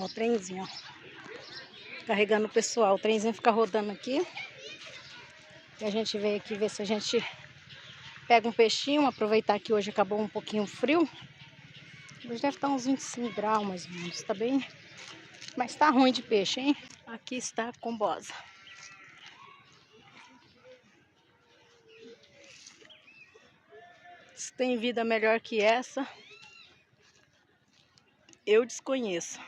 Ó, o trenzinho, ó. Carregando o pessoal. O trenzinho fica rodando aqui. E a gente veio aqui ver se a gente pega um peixinho. Aproveitar que hoje acabou um pouquinho frio. Hoje deve estar uns 25 graus mais ou menos. Tá bem... Mas tá ruim de peixe, hein? Aqui está a combosa. Se tem vida melhor que essa, eu desconheço.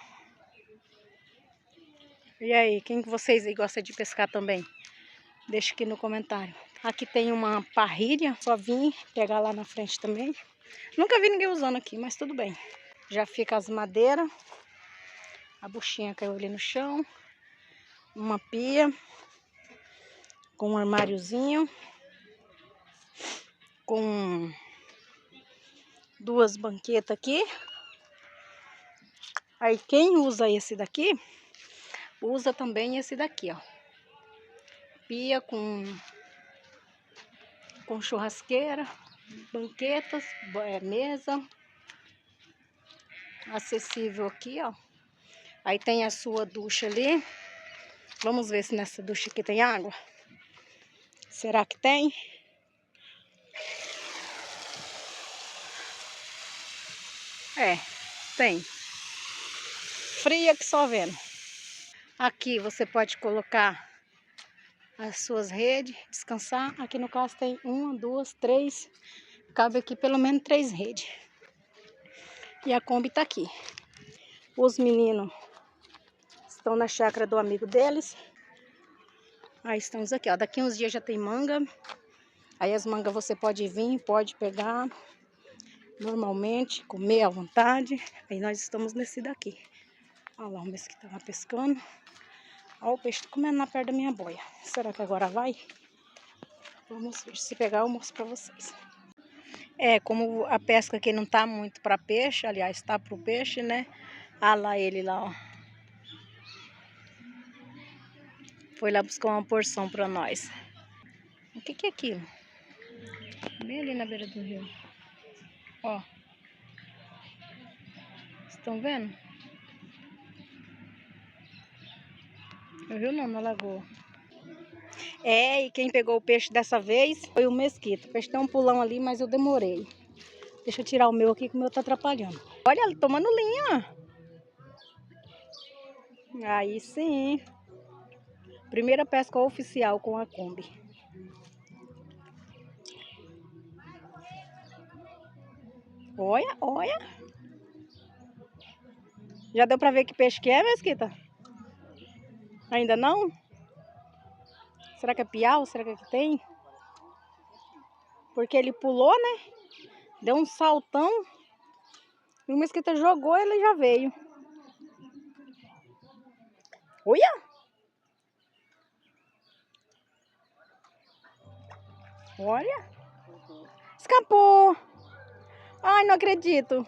E aí, quem que vocês aí gosta de pescar também? Deixa aqui no comentário. Aqui tem uma parrilha, só vim pegar lá na frente também. Nunca vi ninguém usando aqui, mas tudo bem. Já fica as madeiras. A buchinha caiu ali no chão. Uma pia. Com um armáriozinho. Com duas banquetas aqui. Aí quem usa esse daqui, usa também esse daqui, ó. Pia com churrasqueira, banquetas, mesa. Acessível aqui, ó. Aí tem a sua ducha ali. Vamos ver se nessa ducha aqui tem água. Será que tem? É, tem. Fria que só vendo. Aqui você pode colocar as suas redes, descansar. Aqui no caso tem 1, 2, 3. Cabe aqui pelo menos 3 redes. E a Kombi tá aqui. Os meninos estão na chácara do amigo deles. Aí estamos aqui, ó. Daqui uns dias já tem manga. Aí as mangas você pode vir, pode pegar normalmente, comer à vontade. Aí nós estamos nesse daqui. Olha lá o mesquita lá pescando. Olha o peixe comendo na perna da minha boia. Será que agora vai? Vamos ver. Se pegar eu mostro pra vocês. É, como a pesca aqui não tá muito para peixe, aliás, tá pro peixe, né? Ah lá ele lá, ó. Foi lá buscar uma porção para nós. O que que é aquilo? Bem ali na beira do rio. Ó. Estão vendo? No rio não, na lagoa. É, e quem pegou o peixe dessa vez foi o mesquita. O peixe tem um pulão ali, mas eu demorei. Deixa eu tirar o meu aqui, que o meu tá atrapalhando. Olha, ele tomando linha. Aí sim. Primeira pesca oficial com a Kombi. Olha, olha. Já deu pra ver que peixe que é, mesquita? Ainda não? Será que é piau? Será que aqui tem? Porque ele pulou, né? Deu um saltão. E o mesquita jogou, ele já veio. Olha! Olha! Escapou! Ai, não acredito.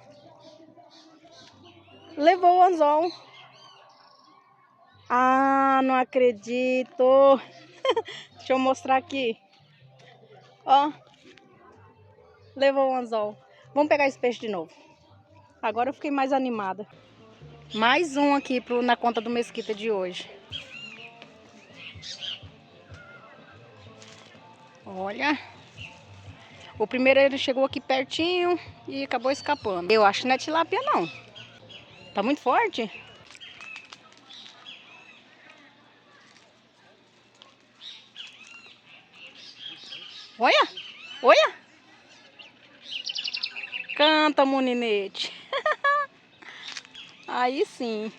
Levou o anzol. Ah, não acredito. Deixa eu mostrar aqui. Ó. Levou o anzol. Vamos pegar esse peixe de novo. Agora eu fiquei mais animada. Mais um aqui na conta do mesquita de hoje. Olha. O primeiro ele chegou aqui pertinho e acabou escapando. Eu acho que não é tilápia não. Tá muito forte. Olha. Olha. Canta, moninete. Aí sim.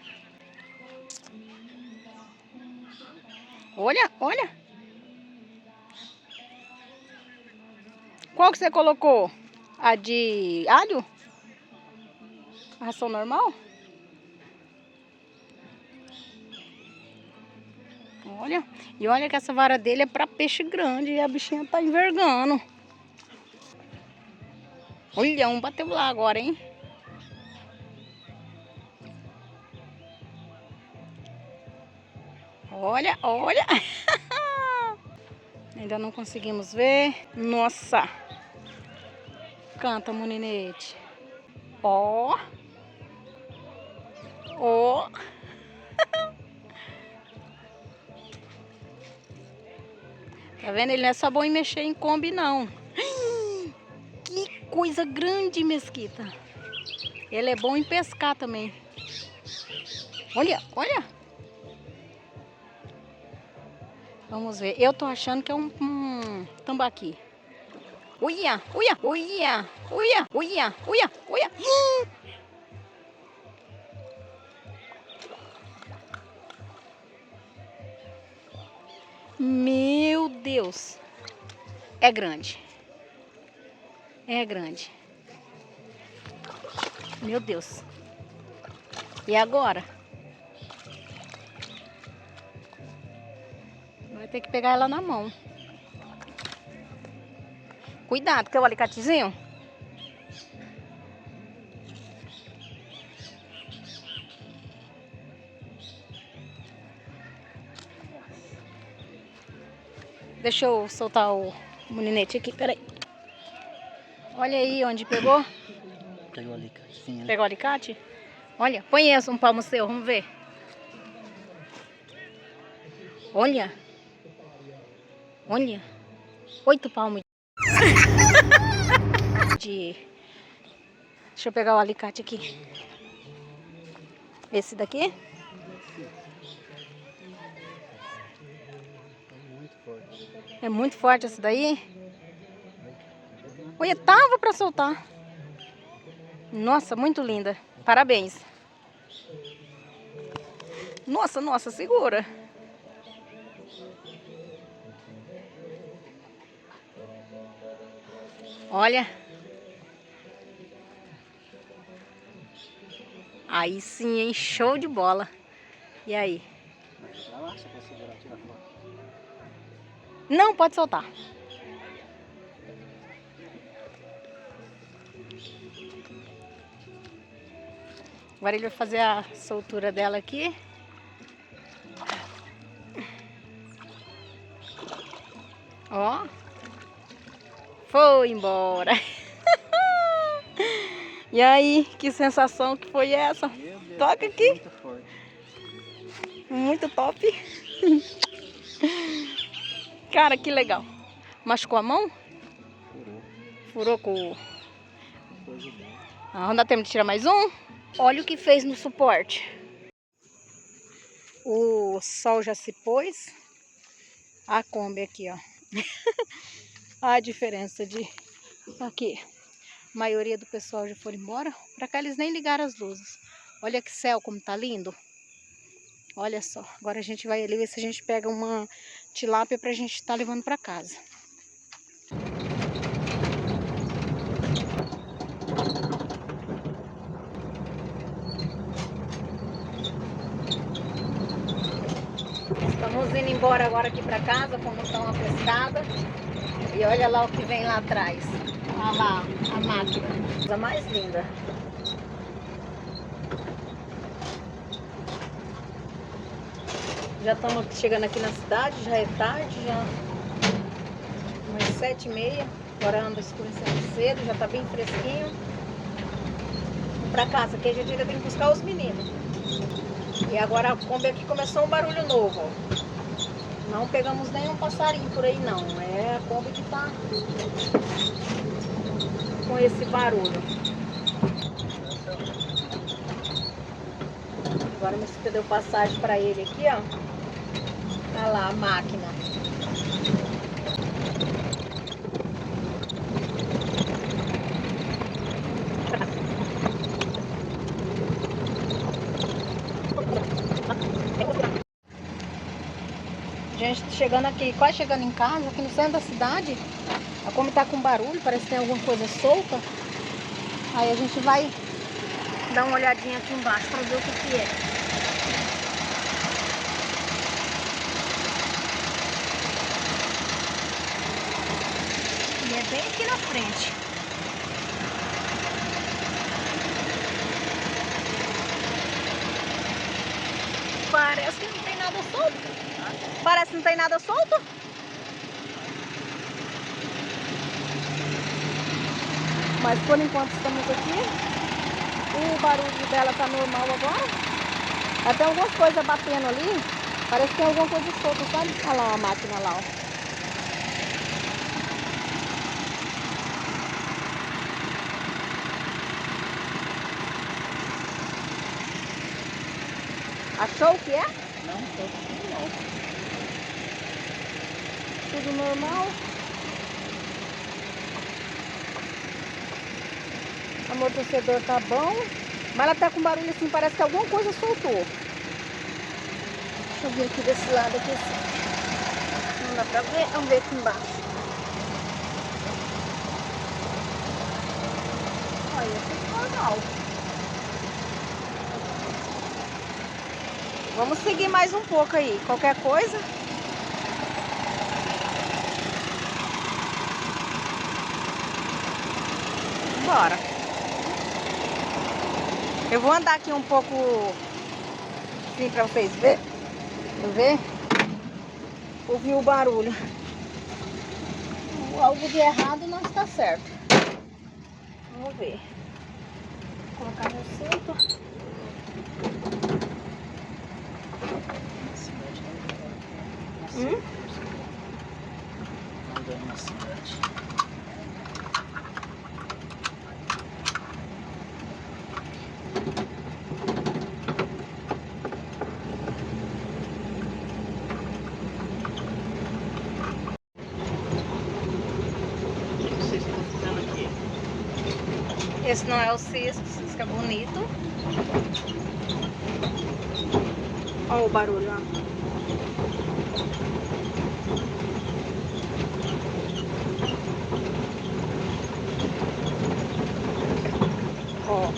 Olha, olha. Qual que você colocou? A de alho? A ração normal? Olha. E olha que essa vara dele é pra peixe grande e a bichinha tá envergando. Olha, um bateu lá agora, hein? Olha, olha. Ainda não conseguimos ver. Nossa. Canta, moninete. Ó. Ó. Tá vendo? Ele não é só bom em mexer em Kombi, não. Que coisa grande, Mesquita. Ele é bom em pescar também. Olha, olha. Vamos ver. Eu tô achando que é um tambaqui. Uia, uia, uia, uia, uia, uia, uia. Meu Deus. É grande. É grande. Meu Deus. E agora? Vai ter que pegar ela na mão. Cuidado, que é o alicatezinho. Deixa eu soltar o molinete aqui, peraí. Olha aí onde pegou. Pegou o alicatezinho. Pegou o alicate? Olha, põe esse um palmo seu, vamos ver. Olha. Olha. 8 palmos de... Deixa eu pegar o alicate aqui. Esse daqui? Muito forte. É muito forte esse daí? Olha, tava pra soltar. Nossa, muito linda. Parabéns. Nossa, nossa, segura. Olha. Aí sim, hein? Show de bola. E aí? Não, pode soltar. Agora ele vai fazer a soltura dela aqui. Ó. Foi embora. E aí, que sensação que foi essa? Toca aqui. Muito forte. Muito top. Cara, que legal. Machucou a mão? Furou. Furou com... Depois de dentro. Ah, não dá tempo de tirar mais um? Olha o que fez no suporte. O sol já se pôs. A Kombi aqui, ó. A diferença de... Aqui. A maioria do pessoal já foi embora. Pra cá eles nem ligaram as luzes. Olha que céu como tá lindo. Olha só. Agora a gente vai ali ver se a gente pega uma tilápia pra gente estar levando pra casa. Estamos indo embora agora aqui pra casa, fomos dar uma pescada. E olha lá o que vem lá atrás. Olha lá a máquina. Coisa mais linda. Já estamos chegando aqui na cidade, já é tarde, já umas 7h30. Agora anda escurecendo cedo, já tá bem fresquinho. Vamos pra casa, que a gente ainda tem que buscar os meninos. E agora a Kombi aqui começou um barulho novo, ó. Não pegamos nenhum passarinho por aí não, é a Kombi que tá com esse barulho. Agora me deu passagem para ele aqui, ó. Tá lá a máquina. Gente, chegando aqui, quase chegando em casa, aqui no centro da cidade, a Kombi tá com barulho, parece que tem alguma coisa solta. Aí a gente vai dar uma olhadinha aqui embaixo para ver o que é. E é bem aqui na frente. Parece que não tem nada solto. Parece que não tem nada solto. Mas por enquanto estamos aqui. O barulho dela tá normal agora. Até algumas coisas batendo ali. Parece que tem alguma coisa solta, sabe? Olha lá a máquina lá, ó. Achou o que é? Não, tá tudo normal. Tudo normal. O amortecedor tá bom. Mas ela tá com barulho assim, parece que alguma coisa soltou. Deixa eu vir aqui desse lado aqui assim. Não dá pra ver? Vamos ver aqui embaixo. Olha, tudo normal. Vamos seguir mais um pouco aí. Qualquer coisa. Bora. Eu vou andar aqui um pouco assim pra vocês verem. Ver? Ouvir o barulho. Algo de errado não está certo. Vamos ver. Vou colocar no cinto. Andando na cidade. O que vocês estão fazendo aqui? Esse não é o cisco, o cisco é bonito. Olha o barulho, ó. Ó.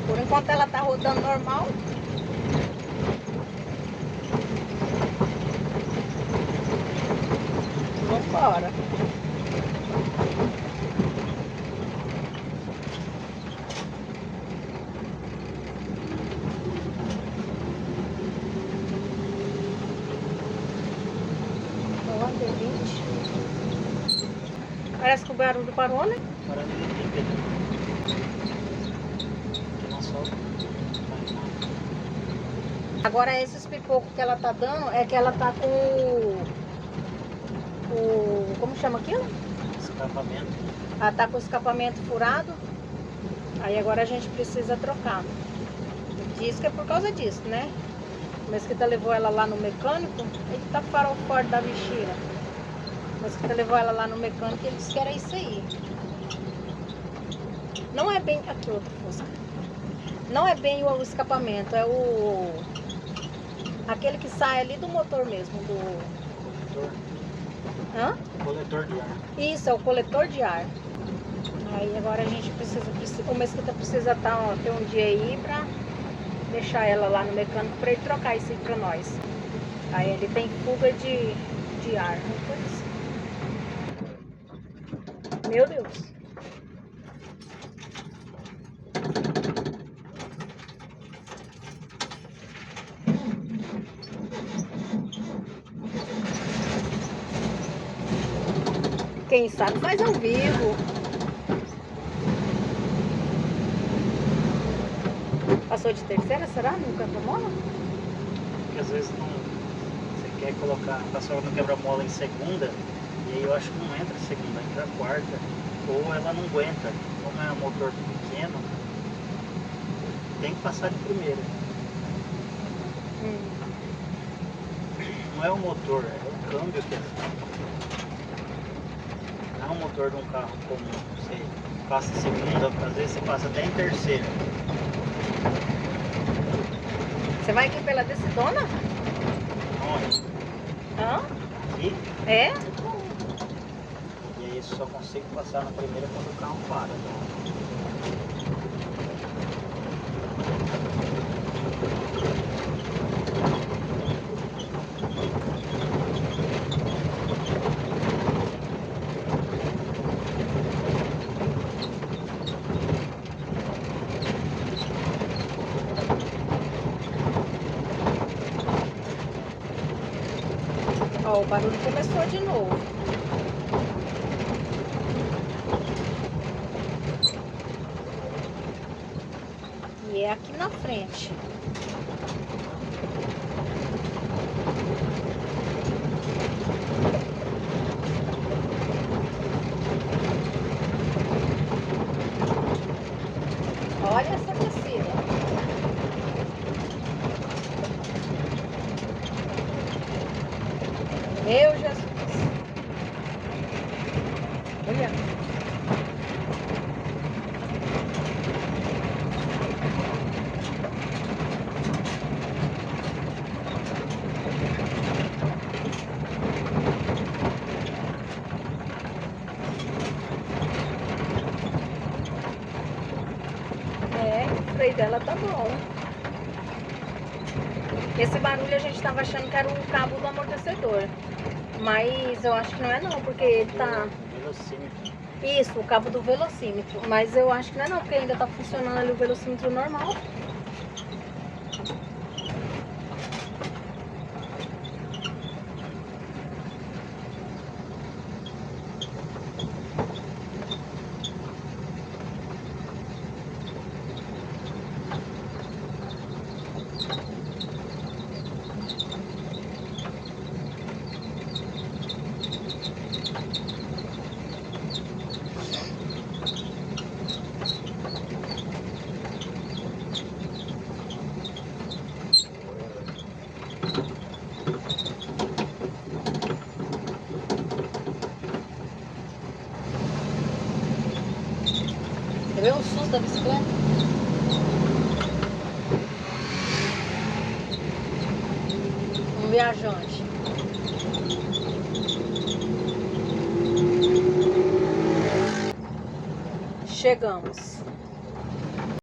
Por enquanto ela tá rodando normal. Vambora. Parece que o barulho parou, né? Parando de brinquedo. Que não solta. Agora esses pipocos que ela tá dando é que ela tá com como chama aquilo? Escapamento. Ela tá com o escapamento furado. Aí agora a gente precisa trocar. Diz que é por causa disso, né? O Mesquita levou ela lá no mecânico. Eita, farol forte da bichinha. O Mesquita levou ela lá no mecânico e ele disse que era isso aí. Não é bem... Aqui, outra fusca. Não é bem o escapamento, é o... aquele que sai ali do motor mesmo, do... Coletor. Hã? Coletor de ar. Isso, é o coletor de ar. Aí agora a gente precisa... O Mesquita precisa ter um dia aí pra deixar ela lá no mecânico pra ele trocar isso aí pra nós. Aí ele tem fuga de ar. Meu Deus. Quem sabe faz ao vivo. Passou de terceira, será? No quebra-mola? Porque às vezes não, você quer colocar, passar no quebra-mola em segunda, e aí eu acho que não entra segunda, entra quarta, ou ela não aguenta. Como é um motor pequeno, tem que passar de primeira. Não é o motor, é o câmbio que é. Não é o motor de um carro comum. Você passa em segunda, às vezes você passa até em terceira. Você vai aqui pela Decidona? Onde? Hã? Aqui? É? E aí só consigo passar na primeira quando o carro para. Ó, o barulho começou de novo. E é aqui na frente. Meu Jesus. Olha. É, o freio dela tá bom. Esse barulho a gente tava achando que era o cabo do amortecedor. Mas eu acho que não é não, porque ele tá... Velocímetro. Isso, o cabo do velocímetro. Mas eu acho que não é não, porque ainda tá funcionando ali o velocímetro normal. Você vê o susto da bicicleta? Um viajante. Chegamos.